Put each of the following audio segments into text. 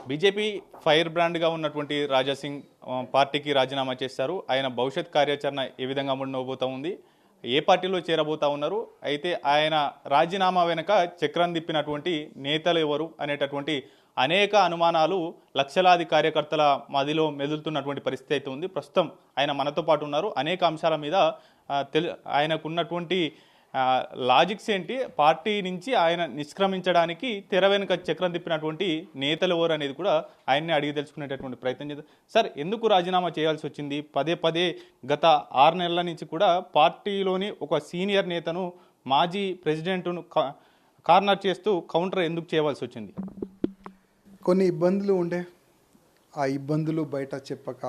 BJP fire బ్రాండ్గా ఉన్నటువంటి రాజాసింగ్ పార్టీకి రాజీనామా చేశారు. ఆయన భవిష్యత్ కార్యాచరణ ఏ విధంగా ఉండబోతా ఉంది, ఏ పార్టీలో చేరబోతా ఉన్నారు, అయితే ఆయన రాజీనామా వెనుక చక్రం తిప్పినటువంటి నేతలు ఎవరు అనేటటువంటి అనేక అనుమానాలు లక్షలాది కార్యకర్తల మదిలో మెదులుతున్నటువంటి పరిస్థితి అయితే ఉంది. ప్రస్తుతం ఆయన మనతో పాటు ఉన్నారు. అనేక అంశాల మీద ఆయనకున్నటువంటి లాజిక్స్ ఏంటి, పార్టీ నుంచి ఆయన నిష్క్రమించడానికి తెర వెనుక చక్రం తిప్పినటువంటి నేతలు ఎవరు అనేది కూడా ఆయన్ని అడిగి తెలుసుకునేటటువంటి ప్రయత్నం చేద్దాం. సార్, ఎందుకు రాజీనామా చేయాల్సి వచ్చింది? పదే పదే గత 6 నెలల నుంచి కూడా పార్టీలోని ఒక సీనియర్ నేతను, మాజీ ప్రెసిడెంట్ను కార్నర్ చేస్తూ కౌంటర్ ఎందుకు చేయవలసి వచ్చింది? కొన్ని ఇబ్బందులు ఉండే, ఆ ఇబ్బందులు బయట చెప్పక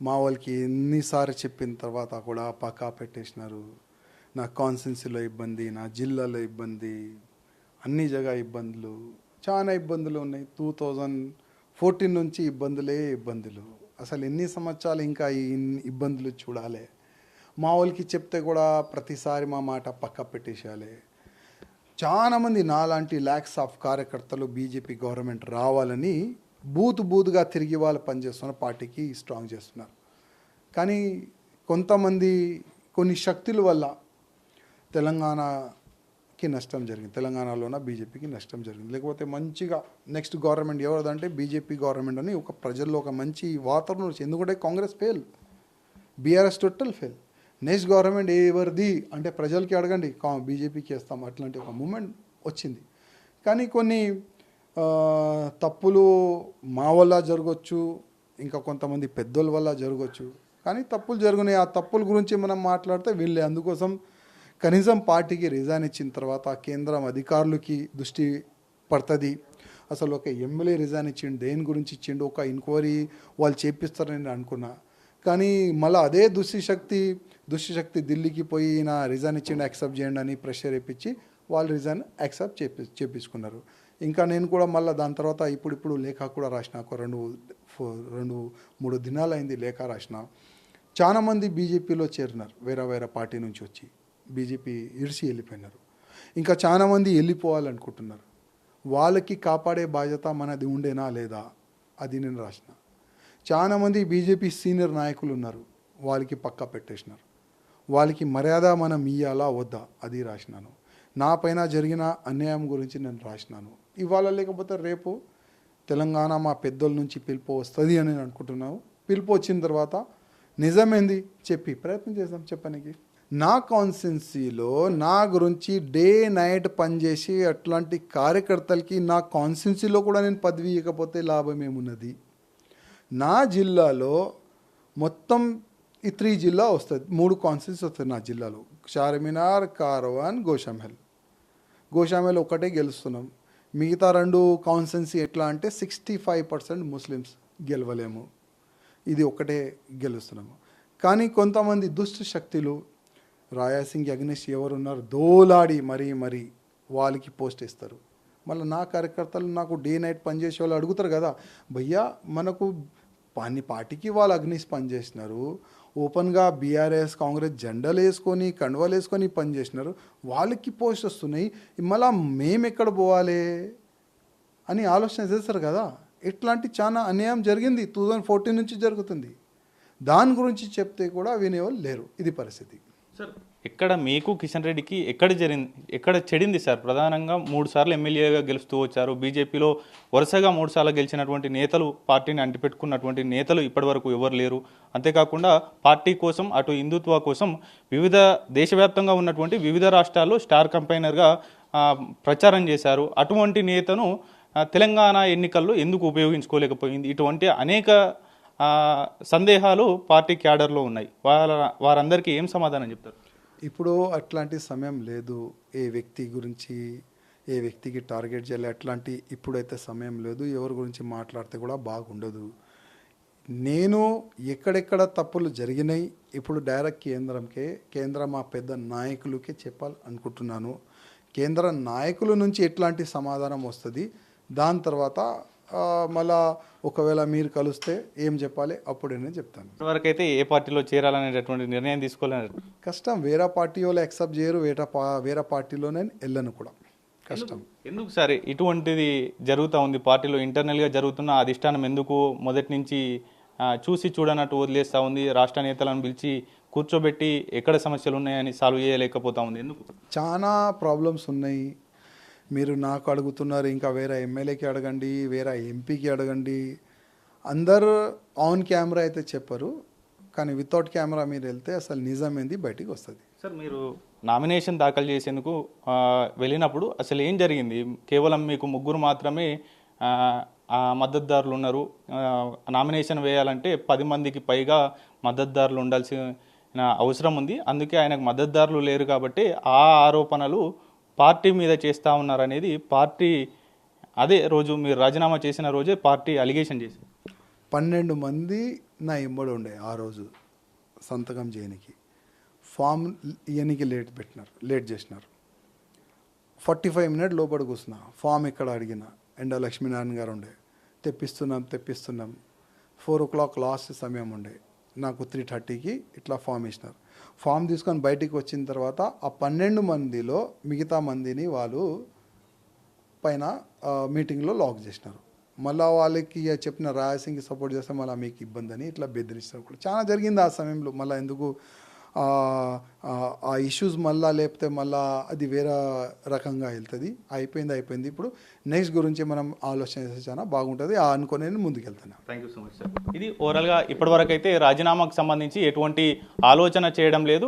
మా వాళ్ళకి ఎన్నిసార్లు చెప్పిన తర్వాత కూడా పక్కా పెట్టేసినారు. నా కాన్స్టిట్యున్సీలో ఇబ్బంది, నా జిల్లాలో ఇబ్బంది, అన్ని జగ ఇబ్బందులు, చాలా ఇబ్బందులు ఉన్నాయి. 2014 నుంచి ఇబ్బందులు. అసలు ఎన్ని సంవత్సరాలు ఇంకా ఈ ఇబ్బందులు చూడాలి? మా వాళ్ళకి చెప్తే కూడా ప్రతిసారి మా మాట పక్క పెట్టేసేయాలి. చాలామంది నాలాంటి ల్యాక్స్ ఆఫ్ కార్యకర్తలు బీజేపీ గవర్నమెంట్ రావాలని బూతుగా తిరిగి వాళ్ళు పనిచేస్తున్న పార్టీకి స్ట్రాంగ్ చేస్తున్నారు. కానీ కొంతమంది కొన్ని శక్తుల వల్ల తెలంగాణకి నష్టం జరిగింది. తెలంగాణలోన బీజేపీకి నష్టం జరిగింది. లేకపోతే మంచిగా నెక్స్ట్ గవర్నమెంట్ ఎవరిదంటే బీజేపీ గవర్నమెంట్ అని ఒక ప్రజల్లో ఒక మంచి వాతావరణం వచ్చింది. ఎందుకంటే Congress fail, BRS total fail. Next government ఎవరిది అంటే ప్రజలకి అడగండి, బీజేపీకి వేస్తాం, అట్లాంటి ఒక మూమెంట్ వచ్చింది. కానీ కొన్ని తప్పులు మా వల్ల జరగవచ్చు, ఇంకా కొంతమంది పెద్దోళ్ళ వల్ల జరగవచ్చు. కానీ తప్పులు జరుగునాయి. ఆ తప్పుల గురించి మనం మాట్లాడితే వీళ్ళే. అందుకోసం కనీసం పార్టీకి రిజైన్ ఇచ్చిన తర్వాత కేంద్రం అధికారులకి దృష్టి పడుతుంది. అసలు ఒక ఎమ్మెల్యే రిజైన్ ఇచ్చిండు, దేని గురించి ఇచ్చిండు, ఒక ఎంక్వైరీ వాళ్ళు చేపిస్తారని నేను అనుకున్నా. కానీ మళ్ళీ అదే దుష్టి ఢిల్లీకి పోయి నా రిజైన్ ఇచ్చిండు, యాక్సెప్ట్ చేయండి అని ప్రెషర్ ఇప్పించి వాళ్ళు రిజైన్ యాక్సెప్ట్ చేపించుకున్నారు. ఇంకా నేను కూడా మళ్ళీ దాని తర్వాత ఇప్పుడు లేఖ కూడా రాసిన. ఒక 2-3 దినాలు అయింది లేఖ రాసిన. చాలామంది బీజేపీలో చేరినారు, వేరే పార్టీ నుంచి వచ్చి బీజేపీ ఇడిసి వెళ్ళిపోయినారు. ఇంకా చాలామంది వెళ్ళిపోవాలనుకుంటున్నారు. వాళ్ళకి కాపాడే బాధ్యత మనది ఉండేనా లేదా అది నేను రాసిన. చాలామంది బీజేపీ సీనియర్ నాయకులు ఉన్నారు, వాళ్ళకి పక్కా పెట్టేసినారు. వాళ్ళకి మర్యాద మనం ఇయ్యాలా వద్దా అది రాసినాను. నా పైన జరిగిన అన్యాయం గురించి నేను రాసినాను. ఇవాళ లేకపోతే రేపు తెలంగాణ మా పెద్దోళ్ళ నుంచి పిలుపు వస్తుంది అని నేను అనుకుంటున్నాను. పిలుపు వచ్చిన తర్వాత నిజమేంది చెప్పి ప్రయత్నం చేద్దాం చెప్పడానికి. నా కాన్స్టిట్యున్సీలో నా గురించి డే నైట్ పనిచేసి అట్లాంటి కార్యకర్తలకి నా కాన్స్టిట్యున్సీలో కూడా నేను పదవి ఇవ్వకపోతే లాభం ఏమున్నది? నా జిల్లాలో మొత్తం ఈ 3 జిల్లా వస్తుంది, 3 కాన్స్టిట్యున్సీ వస్తుంది నా జిల్లాలో. చార్మినార్, కార్వాన్, గోషామెల్ ఒకటే గెలుస్తున్నాం. మిగతా 2 కాన్స్టిట్యున్సీ ఎట్లా అంటే 65% ముస్లిమ్స్ గెలవలేము, ఇది ఒకటే గెలుస్తున్నాము. కానీ కొంతమంది దుష్ట శక్తులు రాయాసింగ్ అగ్నిష్ ఎవరున్నారు దోలాడి మరీ వాళ్ళకి పోస్ట్ ఇస్తారు. మళ్ళీ నా కార్యకర్తలు నాకు డే నైట్ పనిచేసే వాళ్ళు అడుగుతారు కదా, భయ్యా మనకు పార్టీకి వాళ్ళు అగ్నిష్ పనిచేసినారు, ఓపెన్గా బీఆర్ఎస్ కాంగ్రెస్ జెండాలు వేసుకొని కండువాలు వేసుకొని పనిచేసినారు, వాళ్ళకి పోస్ట్ వస్తున్నాయి, మళ్ళీ మేము ఎక్కడ పోవాలి అని ఆలోచన చేస్తారు కదా. ఇట్లాంటి చాలా అన్యాయం జరిగింది, 2014 నుంచి జరుగుతుంది. దాని గురించి చెప్తే కూడా వినేవాళ్ళు లేరు. ఇది పరిస్థితి. సార్, ఎక్కడ మీకు కిషన్ రెడ్డికి ఎక్కడ చెడింది సార్? ప్రధానంగా 3 సార్లు ఎమ్మెల్యేగా గెలుస్తూ వచ్చారు. బీజేపీలో వరుసగా 3 సార్లు గెలిచినటువంటి నేతలు, పార్టీని అంటిపెట్టుకున్నటువంటి నేతలు ఇప్పటివరకు ఎవరు లేరు. అంతేకాకుండా పార్టీ కోసం, అటు హిందుత్వ కోసం దేశవ్యాప్తంగా ఉన్నటువంటి వివిధ రాష్ట్రాల్లో స్టార్ కంపైనర్గా ప్రచారం చేశారు. అటువంటి నేతను తెలంగాణ ఎన్నికల్లో ఎందుకు ఉపయోగించుకోలేకపోయింది? ఇటువంటి అనేక సందేహాలు పార్టీ క్యాడర్లో ఉన్నాయి. వారందరికీ ఏం సమాధానం చెప్తారు? ఇప్పుడు అట్లాంటి సమయం లేదు. ఏ వ్యక్తికి టార్గెట్ చేయాలి అట్లాంటి ఇప్పుడైతే సమయం లేదు. ఎవరి గురించి మాట్లాడితే కూడా బాగుండదు. నేను ఎక్కడెక్కడ తప్పులు జరిగినాయి ఇప్పుడు డైరెక్ట్ కేంద్ర మా పెద్ద నాయకులకే చెప్పాలి అనుకుంటున్నాను. కేంద్ర నాయకుల నుంచి ఎట్లాంటి సమాధానం వస్తుంది, దాని తర్వాత మళ్ళా ఒకవేళ మీరు కలిస్తే ఏం చెప్పాలి అప్పుడే నేను చెప్తాను. ఇప్పటివరకైతే ఏ పార్టీలో చేరాలనేటటువంటి నిర్ణయం తీసుకోవాలని కష్టం. వేరే పార్టీ వాళ్ళు యాక్సెప్ట్ చేయరు, వేరే పార్టీలో నేను వెళ్ళను కూడా. కష్టం. ఎందుకు సార్ ఇటువంటిది జరుగుతూ ఉంది పార్టీలో ఇంటర్నల్గా జరుగుతున్న అధిష్టానం ఎందుకు మొదటి నుంచి చూసి చూడనట్టు వదిలేస్తూ ఉంది, రాష్ట్ర నేతలను పిలిచి కూర్చోబెట్టి ఎక్కడ సమస్యలు ఉన్నాయని సాల్వ్ చేయలేకపోతా ఉంది ఎందుకు? చాలా ప్రాబ్లమ్స్ ఉన్నాయి. మీరు నాకు అడుగుతున్నారు, ఇంకా వేరే ఎమ్మెల్యేకి అడగండి, వేరే ఎంపీకి అడగండి. అందరు ఆన్ కెమెరా అయితే చెప్పరు, కానీ వితౌట్ కెమెరా మీరు వెళ్తే అసలు నిజమేంది బయటికి వస్తుంది. సార్ మీరు నామినేషన్ దాఖలు చేసేందుకు వెళ్ళినప్పుడు అసలు ఏం జరిగింది? కేవలం మీకు ముగ్గురు మాత్రమే మద్దతుదారులు ఉన్నారు. నామినేషన్ వేయాలంటే 10 మందికి పైగా మద్దతుదారులు ఉండాల్సిన అవసరం ఉంది. అందుకే ఆయనకు మద్దతుదారులు లేరు కాబట్టి ఆ ఆరోపణలు పార్టీ మీద చేస్తూ ఉన్నారనేది పార్టీ అదే రోజు మీరు రాజీనామా చేసిన రోజే పార్టీ అలిగేషన్ చేసింది. 12 మంది నా ఎంబడి ఉండే ఆ రోజు సంతకం చేయనికి. ఫామ్ ఇయనికి లేట్ చేసినారు. 45 మినిట్ లోపల కూర్చున్నా. ఫామ్ ఇక్కడ అడిగిన ఎండ లక్ష్మీనారాయణ గారు ఉండే, తెప్పిస్తున్నాం 4 o'clock లాస్ట్ సమయం ఉండే. నాకు 3:30కి ఇట్లా ఫామ్ ఇచ్చినారు. ఫామ్ తీసుకొని బయటికి వచ్చిన తర్వాత ఆ 12 మందిలో మిగతా మందిని వాళ్ళు పైన మీటింగ్లో లాక్ చేసినారు. మళ్ళీ వాళ్ళకి చెప్పిన రాయసింగ్కి సపోర్ట్ చేస్తే మళ్ళీ మీకు ఇబ్బంది అని ఇట్లా బెదిరిస్తారు కూడా. చాలా జరిగింది ఆ సమయంలో. మళ్ళీ ఎందుకు ఆ ఇష్యూస్ మళ్ళీ లేకపోతే మళ్ళీ అది వేరే రకంగా వెళ్తుంది. అయిపోయింది. ఇప్పుడు నెక్స్ట్ గురించి మనం ఆలోచన చేస్తే చాలా బాగుంటుంది. అనుకుని నేను ముందుకు వెళ్తాను. Thank you so much sir. ఇది ఓవరాల్గా ఇప్పటివరకు అయితే రాజీనామాకు సంబంధించి ఎటువంటి ఆలోచన చేయడం లేదు.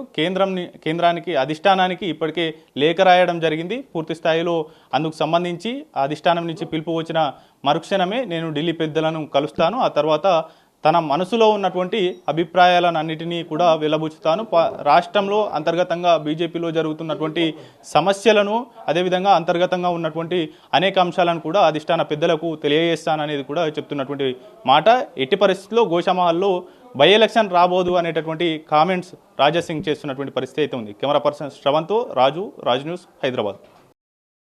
కేంద్రానికి అధిష్టానానికి ఇప్పటికే లేఖ రాయడం జరిగింది. పూర్తి స్థాయిలో అందుకు సంబంధించి అధిష్టానం నుంచి పిలుపు వచ్చిన మరుక్షణమే నేను ఢిల్లీ పెద్దలను కలుస్తాను. ఆ తర్వాత తన మనసులో ఉన్నటువంటి అభిప్రాయాలను అన్నిటినీ కూడా వెల్లబుచ్చుతాను. రాష్ట్రంలో అంతర్గతంగా బీజేపీలో జరుగుతున్నటువంటి సమస్యలను, అదేవిధంగా అంతర్గతంగా ఉన్నటువంటి అనేక అంశాలను కూడా అధిష్టాన పెద్దలకు తెలియజేస్తాననేది కూడా చెప్తున్నటువంటి మాట. ఎట్టి పరిస్థితుల్లో గోషామహల్లో బై ఎలక్షన్ రాబోదు అనేటటువంటి కామెంట్స్ రాజాసింగ్ చేస్తున్నటువంటి పరిస్థితి అయితే ఉంది. కెమెరా పర్సన్ శ్రవంత్తో రాజు న్యూస్, హైదరాబాద్.